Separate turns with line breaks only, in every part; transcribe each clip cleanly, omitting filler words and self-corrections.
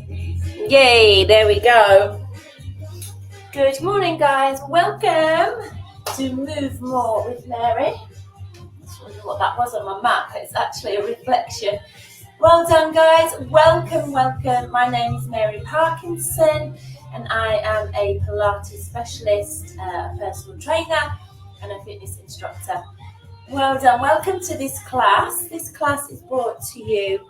Yay, there we go. Good morning, guys. Welcome to Move More with Mary. I wonder what that was on my map. It's actually a reflection. Well done, guys. Welcome. My name is Mary Parkinson, and I am a Pilates specialist, a personal trainer, and a fitness instructor. Well done. Welcome to this class. This class is brought to you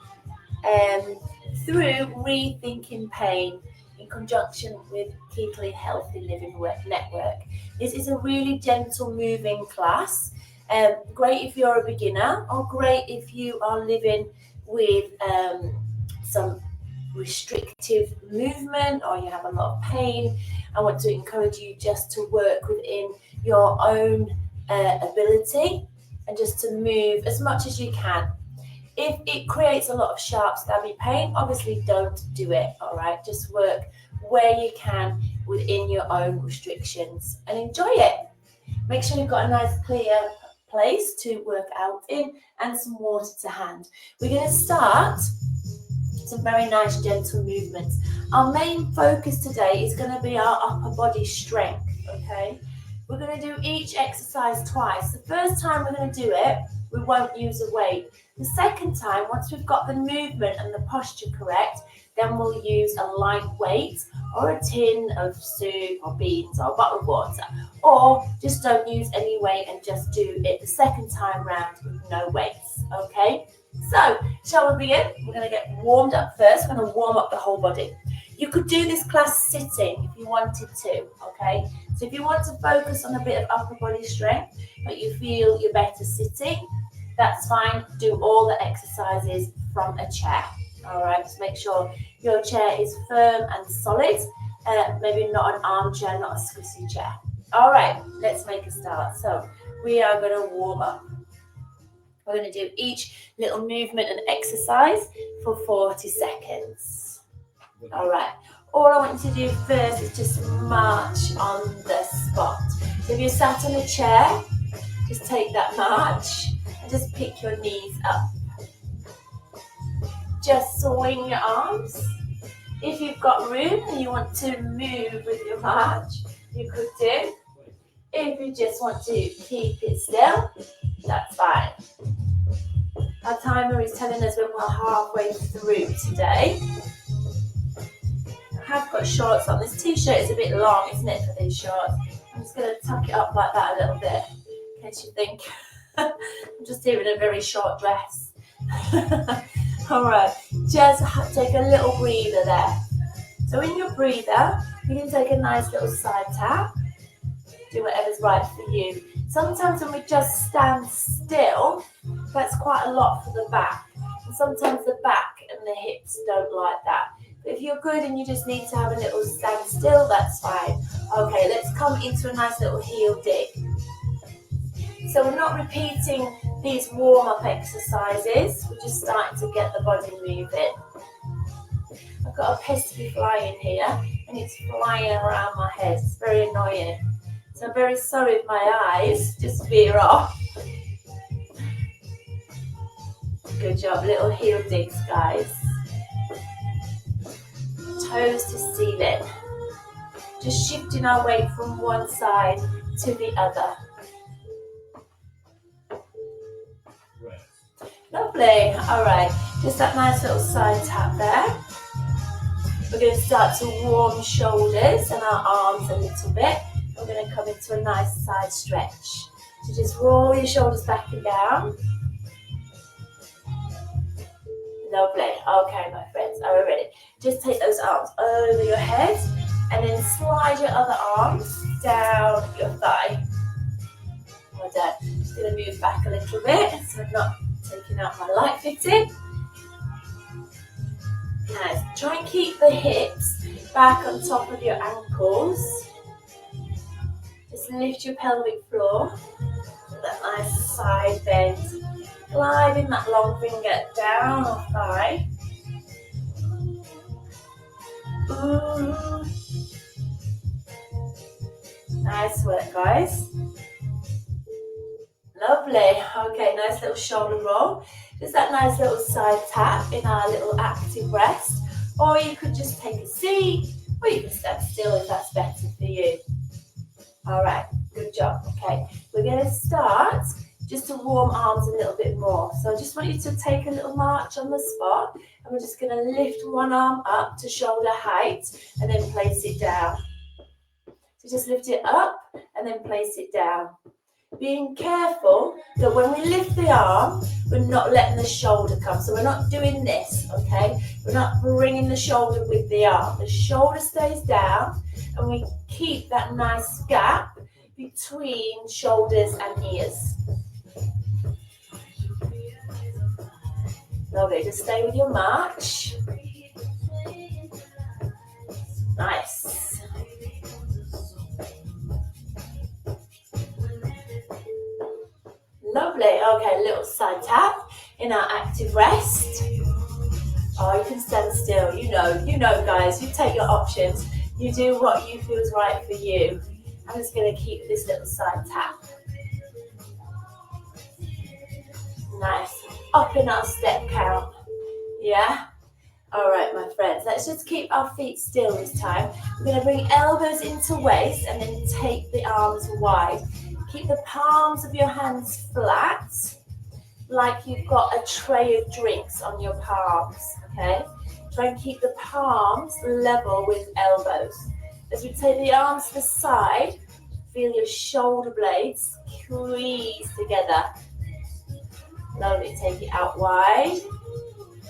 through Rethinking Pain in conjunction with Keeping Healthy Living Network. This is a really gentle moving class. Great if you're a beginner, or great if you are living with some restrictive movement, or you have a lot of pain. I want to encourage you just to work within your own ability and just to move as much as you can. If it creates a lot of sharp, stabby pain, obviously don't do it, all right? Just work where you can within your own restrictions and enjoy it. Make sure you've got a nice clear place to work out in and some water to hand. We're going to start some very nice gentle movements. Our main focus today is going to be our upper body strength, okay? We're going to do each exercise twice. The first time we're going to do it, we won't use a weight. The second time, once we've got the movement and the posture correct, then we'll use a light weight or a tin of soup or beans or a bottle of water. Or just don't use any weight and just do it the second time round with no weights, okay? So, shall we begin? We're going to get warmed up first. We're going to warm up the whole body. You could do this class sitting if you wanted to, okay? So if you want to focus on a bit of upper body strength, but you feel you're better sitting, that's fine. Do all the exercises from a chair. All right, just make sure your chair is firm and solid. Maybe not an armchair, not a squishy chair. All right, let's make a start. So we are going to warm up. We're going to do each little movement and exercise for 40 seconds. All right. All I want you to do first is just march on the spot. So if you're sat on a chair, just take that march and just pick your knees up. Just swing your arms. If you've got room and you want to move with your march, you could do. If you just want to keep it still, that's fine. Our timer is telling us when we're halfway through today. I have got shorts on. This t-shirt is a bit long, isn't it, for these shorts? I'm just going to tuck it up like that a little bit, in case you think I'm just here in a very short dress. All right, just take a little breather there. So in your breather, you can take a nice little side tap. Do whatever's right for you. Sometimes when we just stand still, that's quite a lot for the back. And sometimes the back and the hips don't like that. But if you're good and you just need to have a little stand still, that's fine. Okay, let's come into a nice little heel dig. So we're not repeating these warm-up exercises. We're just starting to get the body moving. I've got a pesky fly in here, and it's flying around my head. It's very annoying. So I'm very sorry if my eyes just veer off. Good job, little heel digs, guys. Toes to ceiling. Just shifting our weight from one side to the other. Lovely. All right, just that nice little side tap there. We're going to start to warm shoulders and our arms a little bit. We're going to come into a nice side stretch. So just roll your shoulders back and down. Lovely. Okay, my friends, are we ready? Just take those arms over your head and then slide your other arms down your thigh. Well done. Just going to move back a little bit so I'm not taking out my light fitting. Nice. Try and keep the hips back on top of your ankles. Just lift your pelvic floor. That nice side bend. Gliding that long finger down our thigh. Ooh. Nice work, guys. Lovely. Okay, nice little shoulder roll. Just that nice little side tap in our little active rest. or you could just take a seat, or you can stand still if that's better for you. All right, good job. Okay, we're going to start just to warm arms a little bit more. So I just want you to take a little march on the spot, and we're just going to lift one arm up to shoulder height and then place it down. So just lift it up and then place it down. Being careful that when we lift the arm, we're not letting the shoulder come. So we're not doing this, okay? We're not bringing the shoulder with the arm. The shoulder stays down, and we keep that nice gap between shoulders and ears. Lovely, just stay with your march. Nice. Lovely, okay, little side tap in our active rest. Oh, you can stand still, you know guys, you take your options. You do what you feel is right for you. I'm just going to keep this little side tap. Nice. Up in our step count. Yeah? All right, my friends. Let's just keep our feet still this time. We're going to bring elbows into waist and then take the arms wide. Keep the palms of your hands flat, like you've got a tray of drinks on your palms, okay? Try and keep the palms level with elbows. As we take the arms to the side, feel your shoulder blades squeeze together. Lovely, take it out wide,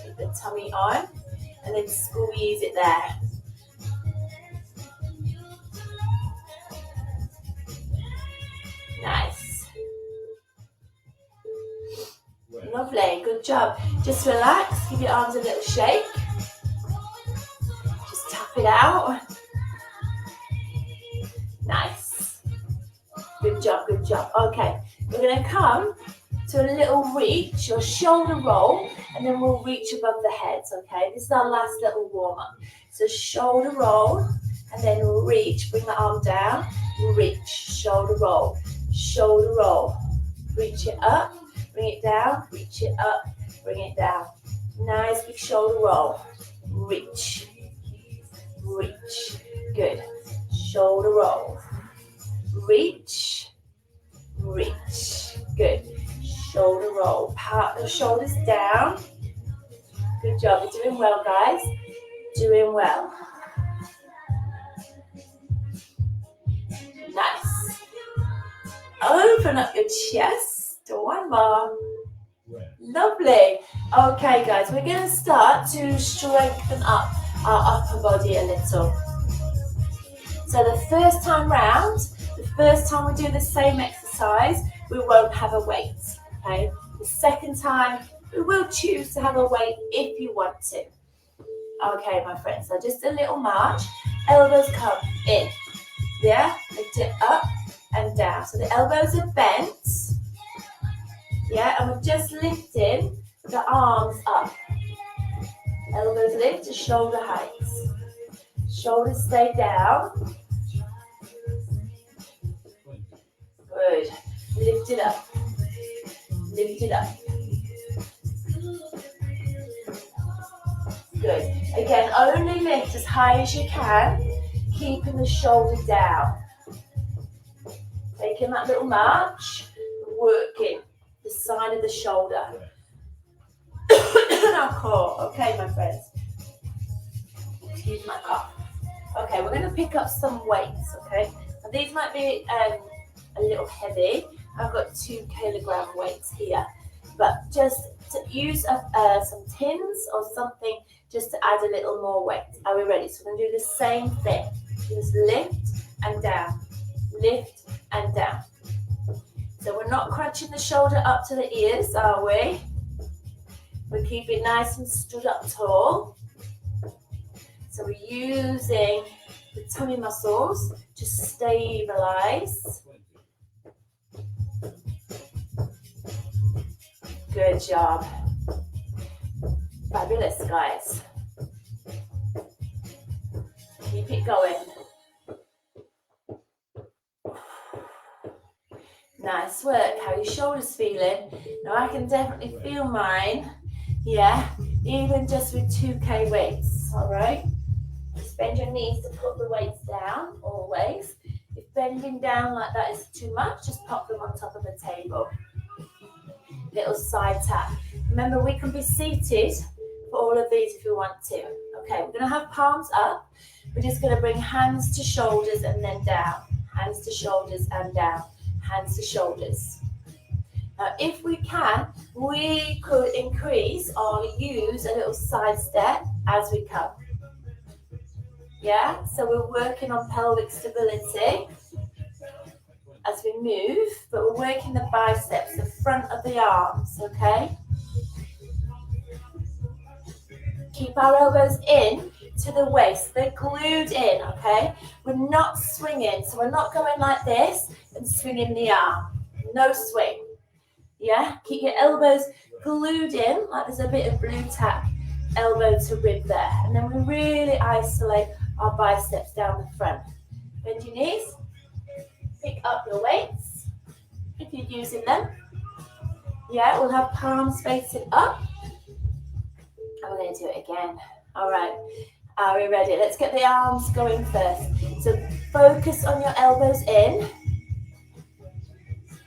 keep the tummy on, and then squeeze it there. Nice. Lovely, good job. Just relax, give your arms a little shake. Just tap it out. Nice. Good job, good job. Okay, we're going to come to a little reach, or shoulder roll, and then we'll reach above the head, okay? This is our last little warm-up. So shoulder roll, and then reach, bring the arm down, reach, shoulder roll, reach it up, bring it down, reach it up, bring it down. Nice big shoulder roll, reach, good. Shoulder roll, reach, good. Shoulder roll, part the shoulders down. Good job, you're doing well, guys. Doing well. Nice. Open up your chest. One more. Lovely. Okay, guys, we're going to start to strengthen up our upper body a little. So the first time round, the first time we do the same exercise, we won't have a weight. Okay. The second time, we will choose to have a weight if you want to. Okay, my friends, so just a little march. Elbows come in. Yeah, lift it up and down. So the elbows are bent. Yeah, and we're just lifting the arms up. Elbows lift to shoulder heights. Shoulders stay down. Good. Lift it up. Lift it up. Good. Again, only lift as high as you can, keeping the shoulder down. Taking that little march, working the side of the shoulder. And our core. Okay, my friends. Excuse my cough. Okay, we're going to pick up some weights, okay? And these might be a little heavy. I've got 2 kilogram weights here. But just to use some tins or something just to add a little more weight. Are we ready? So we're going to do the same thing. Just lift and down. Lift and down. So we're not crunching the shoulder up to the ears, are we? We keep it nice and stood up tall. So we're using the tummy muscles to stabilize. Good job. Fabulous, guys. Keep it going. Nice work. How are your shoulders feeling? Now I can definitely feel mine. Yeah, even just with 2K weights. all right? Just bend your knees to put the weights down, always. If bending down like that is too much, just pop them on top of the table. Little side tap. Remember, we can be seated for all of these if you want to. Okay, we're going to have palms up. We're just going to bring hands to shoulders and then down. Hands to shoulders and down. Hands to shoulders. Now, if we can, we could increase or use a little side step as we come. Yeah, so we're working on pelvic stability as we move, but we're working the biceps, the front of the arms, okay? Keep our elbows in to the waist. They're glued in, okay? We're not swinging, so we're not going like this and swinging the arm. No swing. Yeah? Keep your elbows glued in, like there's a bit of blue tack, elbow to rib there. And then we really isolate our biceps down the front. Bend your knees. Pick up your weights if you're using them. Yeah, we'll have palms facing up. And we're going to do it again. All right. Are we ready? Let's get the arms going first. So focus on your elbows in.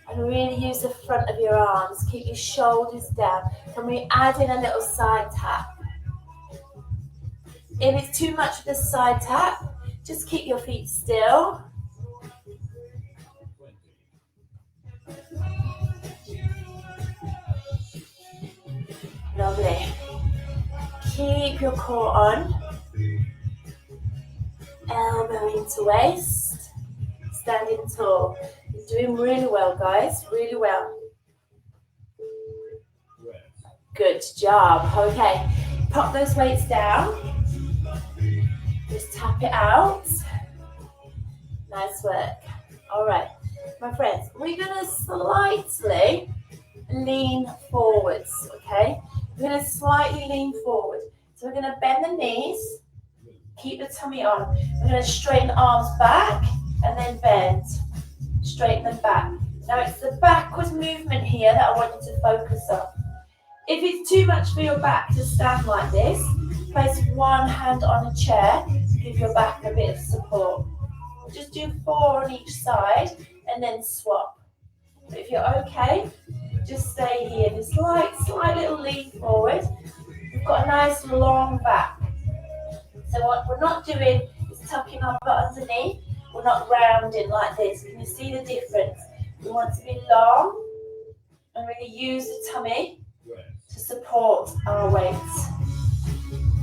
And really use the front of your arms. Keep your shoulders down. Can we add in a little side tap? If it's too much of the side tap, just keep your feet still. Lovely. Keep your core on. Elbow into waist. Standing tall. You're doing really well, guys. Really well. Good job. Okay. Pop those weights down. Just tap it out. Nice work. All right. My friends, we're going to slightly lean forwards, okay? We're going to slightly lean forward. So we're going to bend the knees, keep the tummy on. We're going to straighten the arms back and then bend. Straighten them back. Now it's the backwards movement here that I want you to focus on. If it's too much for your back to stand like this, place one hand on a chair to give your back a bit of support. Just do 4 on each side and then swap. But if you're okay, just stay here. Just slight little lean forward. We've got a nice long back. So what we're not doing is tucking our butt underneath. We're not rounding like this. Can you see the difference? We want to be long and really use the tummy to support our weights.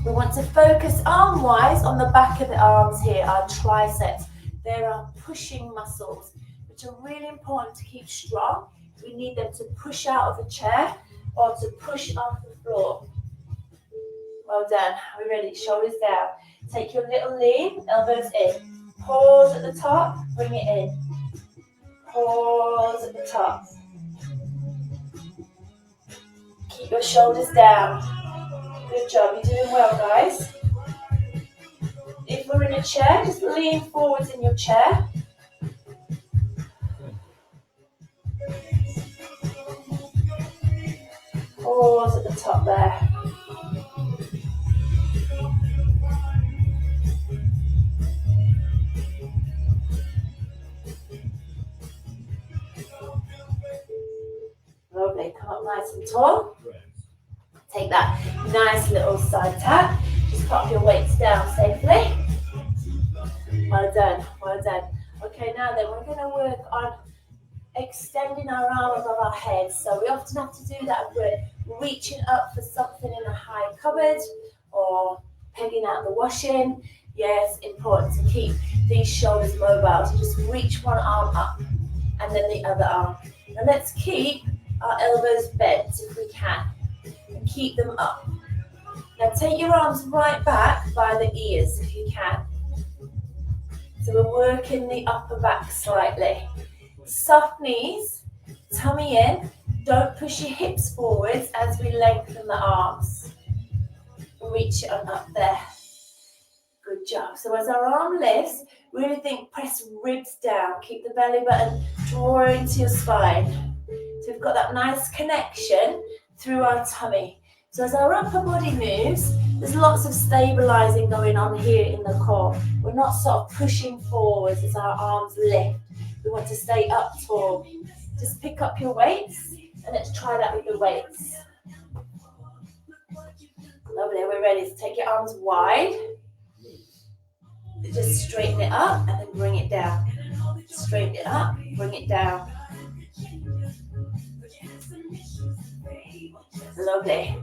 We want to focus arm-wise on the back of the arms here, our triceps. There are pushing muscles, which are really important to keep strong. We need them to push out of the chair or to push off the floor. Well done. Are we ready? Shoulders down. Take your little lean, elbows in. Pause at the top, bring it in. Pause at the top. Keep your shoulders down. Good job. You're doing well, guys. If we're in a chair, just lean forwards in your chair. Pause at the top there. Lovely. Come up nice and tall. Take that nice little side tap. Just pop your weights down safely. Well done, well done. Okay, now then we're going to work on extending our arm above our head. So we often have to do that when we're reaching up for something in a high cupboard or pegging out the washing. Yes, important to keep these shoulders mobile. So just reach one arm up and then the other arm. Now let's keep our elbows bent if we can. And keep them up. Now take your arms right back by the ears if you can. So we're working the upper back slightly. Soft knees, tummy in. Don't push your hips forwards as we lengthen the arms. Reach it on up there. Good job. So as our arm lifts, really think press ribs down. Keep the belly button drawing to your spine. So we've got that nice connection through our tummy. So as our upper body moves, There's lots of stabilizing going on here in the core. We're not sort of pushing forwards as our arms lift. We want to stay up tall. Just pick up your weights and let's try that with the weights. Lovely, we're ready to take your arms wide. Just straighten it up and then bring it down. Straighten it up, bring it down. Lovely.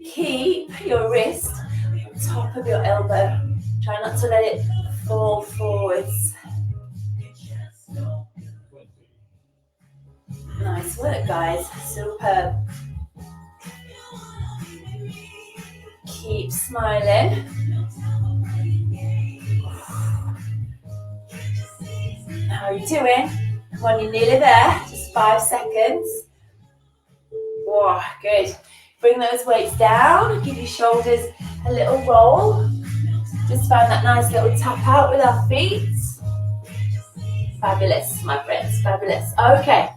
Keep your wrist on top of your elbow. Try not to let it fall forwards. Nice work, guys. Superb. Keep smiling. How are you doing? Come on, you're nearly there. Just 5 seconds. Whoa, good. Bring those weights down. Give your shoulders a little roll. Just find that nice little tap out with our feet. Fabulous, my friends. Fabulous. Okay.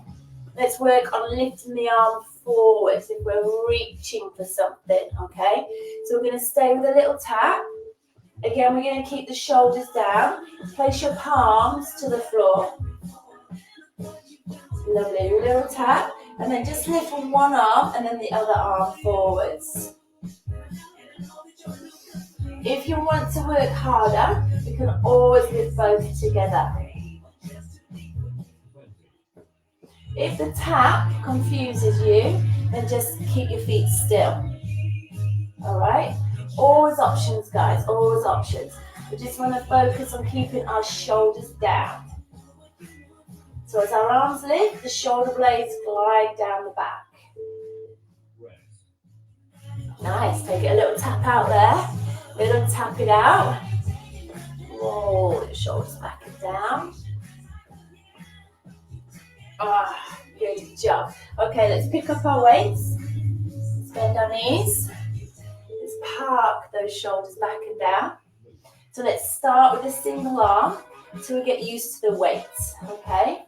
Let's work on lifting the arm forwards if we're reaching for something, okay? So we're going to stay with a little tap. Again, we're going to keep the shoulders down. Place your palms to the floor. Lovely, a little tap. And then just lift one arm and then the other arm forwards. If you want to work harder, you can always lift both together. If the tap confuses you, then just keep your feet still. All right? Always options, guys, always options. We just want to focus on keeping our shoulders down. So as our arms lift, the shoulder blades glide down the back. Nice, take it a little tap out there. Little tap it out. Roll your shoulders back and down. Ah, good job. Okay, let's pick up our weights. Let's bend our knees. Let's park those shoulders back and down. So let's start with a single arm until we get used to the weights, okay?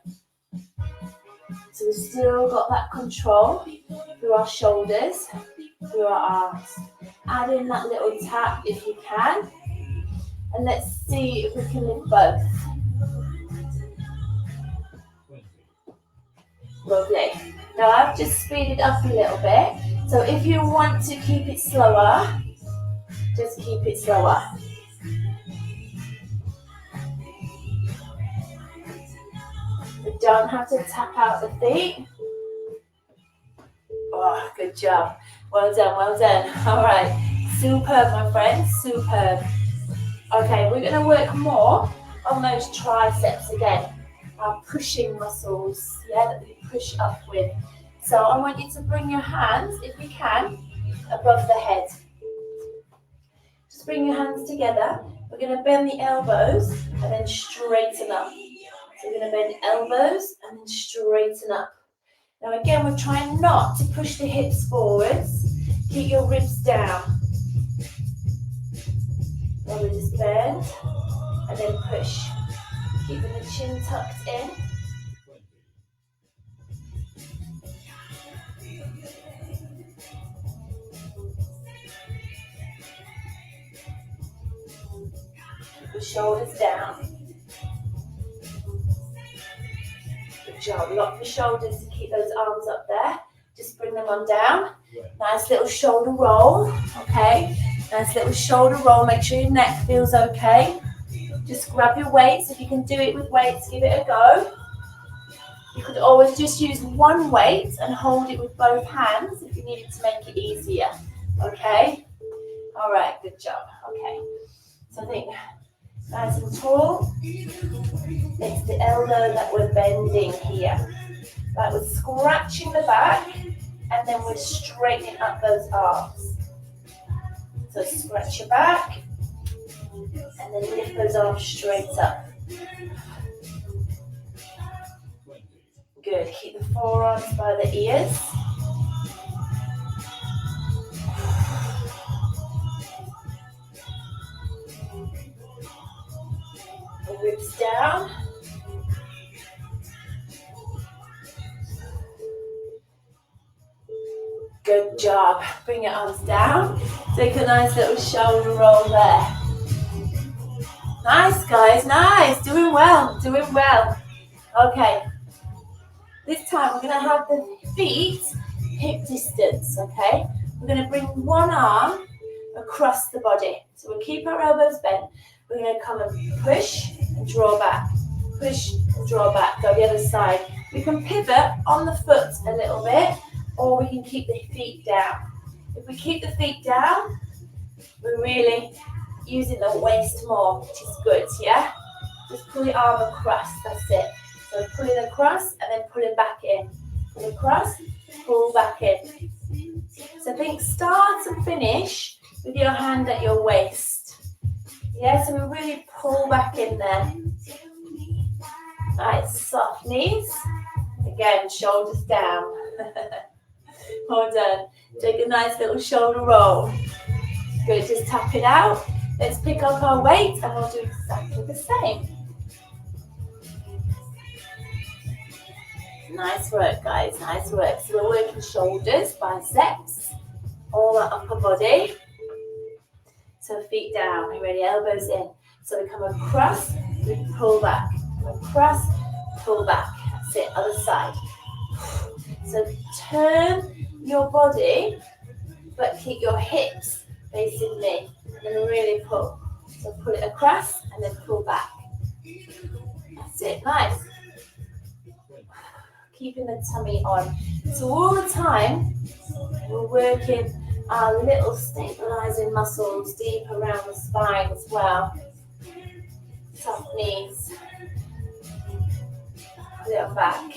So we've still got that control through our shoulders, through our arms. Add in that little tap if you can. And let's see if we can lift both. Lovely. Now I've just speeded up a little bit. So if you want to keep it slower, just keep it slower. You don't have to tap out the feet. Oh, good job. Well done, well done. All right. Superb, my friends, superb. Okay, we're going to work more on those triceps again. Our pushing muscles, yeah, that we push up with. So I want you to bring your hands, if you can, above the head. Just bring your hands together. We're going to bend the elbows and then straighten up. So we're going to bend elbows and then straighten up. Now again, we're trying not to push the hips forwards. Keep your ribs down. Then we just bend and then push. Keeping the chin tucked in. Keep the shoulders down. Good job. Lock the shoulders to keep those arms up there. Just bring them on down. Nice little shoulder roll. Okay. Nice little shoulder roll. Make sure your neck feels okay. Just grab your weights. If you can do it with weights, give it a go. You could always just use one weight and hold it with both hands if you needed to make it easier. Okay? All right, good job. Okay. So I think nice and tall. It's the elbow that we're bending here. Like we're scratching the back and then we're straightening up those arms. So scratch your back. And then lift those arms straight up. Good. Keep the forearms by the ears. The ribs down. Good job. Bring your arms down. Take a nice little shoulder roll there. Nice, guys, nice. Doing well, doing well. Okay. This time we're going to have the feet hip distance, okay? We're going to bring one arm across the body. So we'll keep our elbows bent. We're going to come and push and draw back. Push and draw back. Go the other side. We can pivot on the foot a little bit, or we can keep the feet down. If we keep the feet down, we're really using the waist more, which is good, yeah? Just pull your arm across, that's it. So pulling across and then pulling back in. Pull across, pull back in. So think start and finish with your hand at your waist. Yeah, so we really pull back in there. Nice, soft knees. Again, shoulders down. Well done. Take a nice little shoulder roll. Good, just tap it out. Let's pick up our weight and we'll do exactly the same. Nice work, guys, nice work. So we're working shoulders, biceps, all our upper body. So feet down, you ready? Elbows in. So we come across, we pull back. Come across, pull back. That's it, other side. So turn your body, but keep your hips facing me. And then really pull. So pull it across and then pull back. That's it, nice. Keeping the tummy on. So all the time, we're working our little stabilizing muscles deep around the spine as well. Soft knees. Put it back.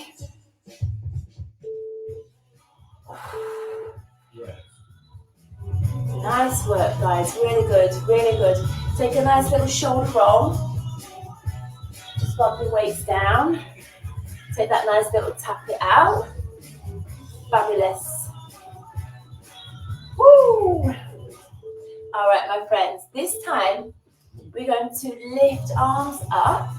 Nice work, guys. Really good, really good. Take a nice little shoulder roll. Just drop your weights down. Take that nice little tap it out. Fabulous. Woo! All right, my friends. This time, we're going to lift arms up.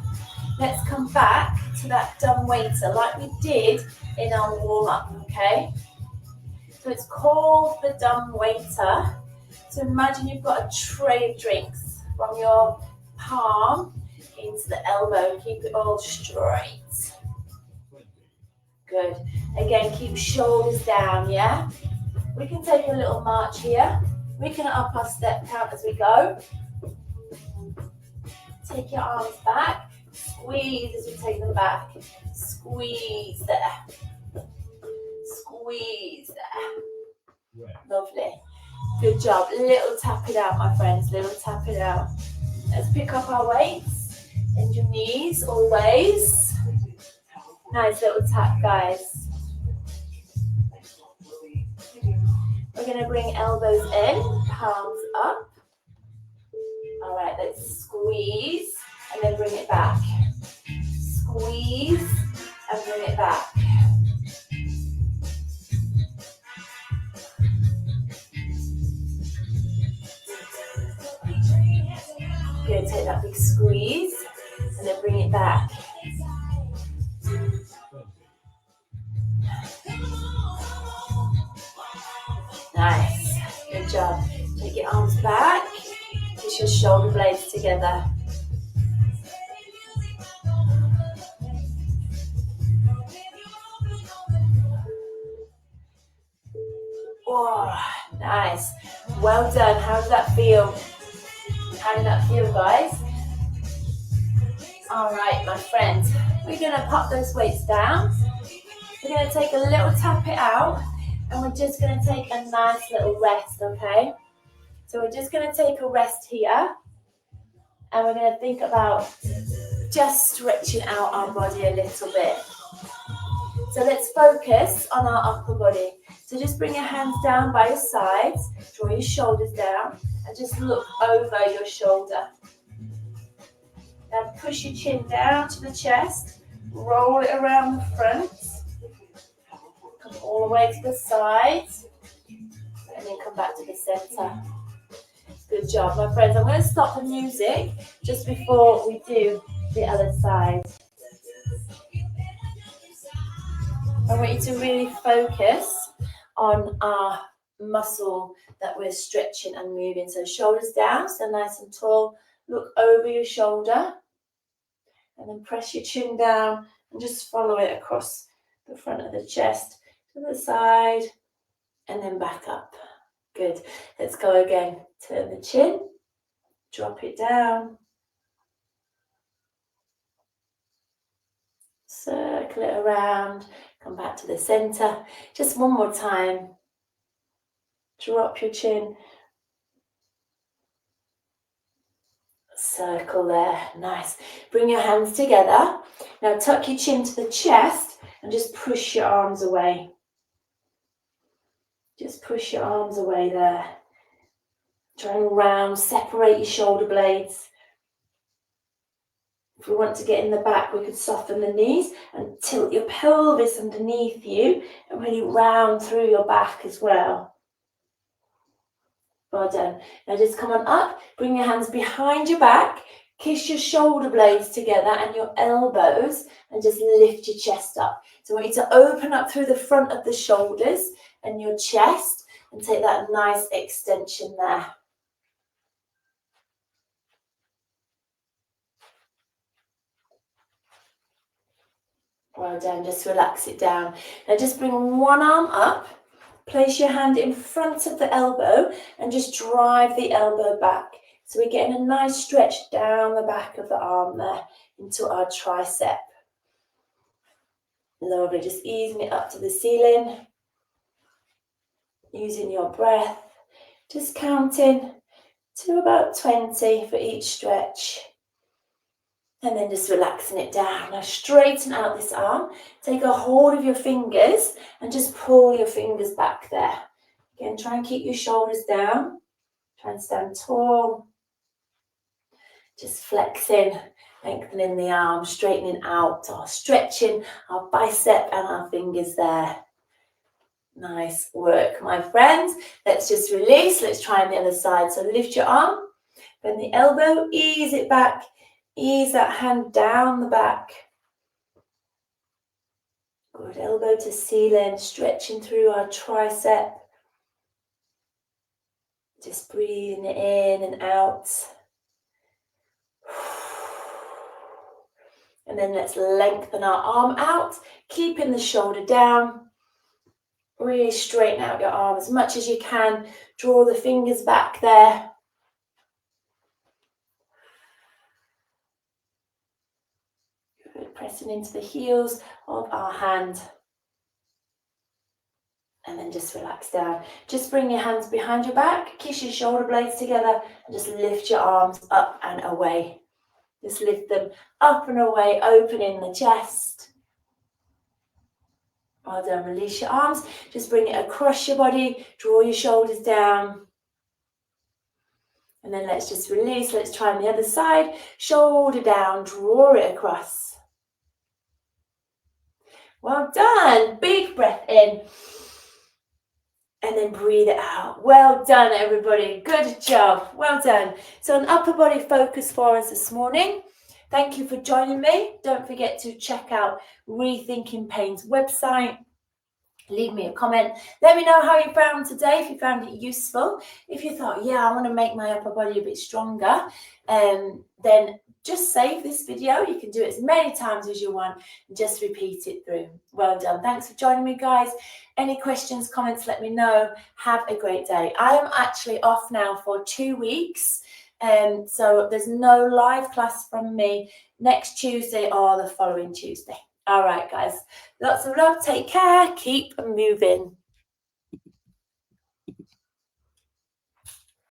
Let's come back to that dumb waiter like we did in our warm-up, okay? So it's called the dumb waiter. So imagine you've got a tray of drinks from your palm into the elbow. Keep it all straight. Good. Again, keep shoulders down, yeah? We can take a little march here. We can up our step count as we go. Take your arms back. Squeeze as you take them back. Squeeze there. Squeeze there. Lovely. Good job. Little tap it out, my friends. Little tap it out. Let's pick up our weights. Bend your knees always. Nice little tap, guys. We're going to bring elbows in, palms up. All right, let's squeeze and then bring it back. Squeeze and bring it back. Good, take that big squeeze and then bring it back. Nice, good job. Take your arms back, push your shoulder blades together. Oh, nice. Well done. How did that feel? How did that feel, guys? All right, my friends. We're going to pop those weights down. We're going to take a little tap it out. And we're just going to take a nice little rest, okay? So we're just going to take a rest here. And we're going to think about just stretching out our body a little bit. So let's focus on our upper body. So just bring your hands down by your sides. Draw your shoulders down. And just look over your shoulder. Now push your chin down to the chest. Roll it around the front. Come all the way to the sides. And then come back to the center. Good job, my friends. I'm going to stop the music just before we do the other side. I want you to really focus on our muscle that we're stretching and moving. So shoulders down, so nice and tall. Look over your shoulder and then press your chin down and just follow it across the front of the chest to the side and then back up. Good. Let's go again. Turn the chin, drop it down, circle it around, come back to the center. Just one more time. Drop your chin, circle there. Nice. Bring your hands together. Now tuck your chin to the chest and just push your arms away. Just push your arms away there. Turn around, separate your shoulder blades. If we want to get in the back, we could soften the knees and tilt your pelvis underneath you and really round through your back as well. Well done. Now just come on up, bring your hands behind your back, kiss your shoulder blades together and your elbows and just lift your chest up. So I want you to open up through the front of the shoulders and your chest and take that nice extension there. Well done, just relax it down. Now just bring one arm up, place your hand in front of the elbow and just drive the elbow back. So we're getting a nice stretch down the back of the arm there into our tricep. Lovely, just easing it up to the ceiling. Using your breath, just counting to about 20 for each stretch. And then just relaxing it down. Now straighten out this arm. Take a hold of your fingers and just pull your fingers back there. Again, try and keep your shoulders down. Try and stand tall. Just flexing, lengthening the arm, straightening out, or stretching our bicep and our fingers there. Nice work, my friends. Let's just release. Let's try on the other side. So lift your arm, bend the elbow, ease it back. Ease that hand down the back. Good, elbow to ceiling, stretching through our tricep. Just breathing it in and out. And then let's lengthen our arm out, keeping the shoulder down. Really straighten out your arm as much as you can. Draw the fingers back there. Good, pressing into the heels of our hand. And then just relax down. Just bring your hands behind your back, kiss your shoulder blades together, and just lift your arms up and away. Just lift them up and away, opening the chest. Well done, release your arms. Just bring it across your body, draw your shoulders down. And then let's just release. Let's try on the other side. Shoulder down, draw it across. Well done. Big breath in. And then breathe it out. Well done, everybody. Good job. Well done. So an upper body focus for us this morning. Thank you for joining me. Don't forget to check out Rethinking Pain's website. Leave me a comment. Let me know how you found today, if you found it useful. If you thought, yeah, I want to make my upper body a bit stronger, then just save this video. You can do it as many times as you want. Just repeat it through. Well done. Thanks for joining me, guys. Any questions, comments, let me know. Have a great day. I am actually off now for 2 weeks. So there's no live class from me next Tuesday or the following Tuesday. All right, guys. Lots of love. Take care. Keep moving.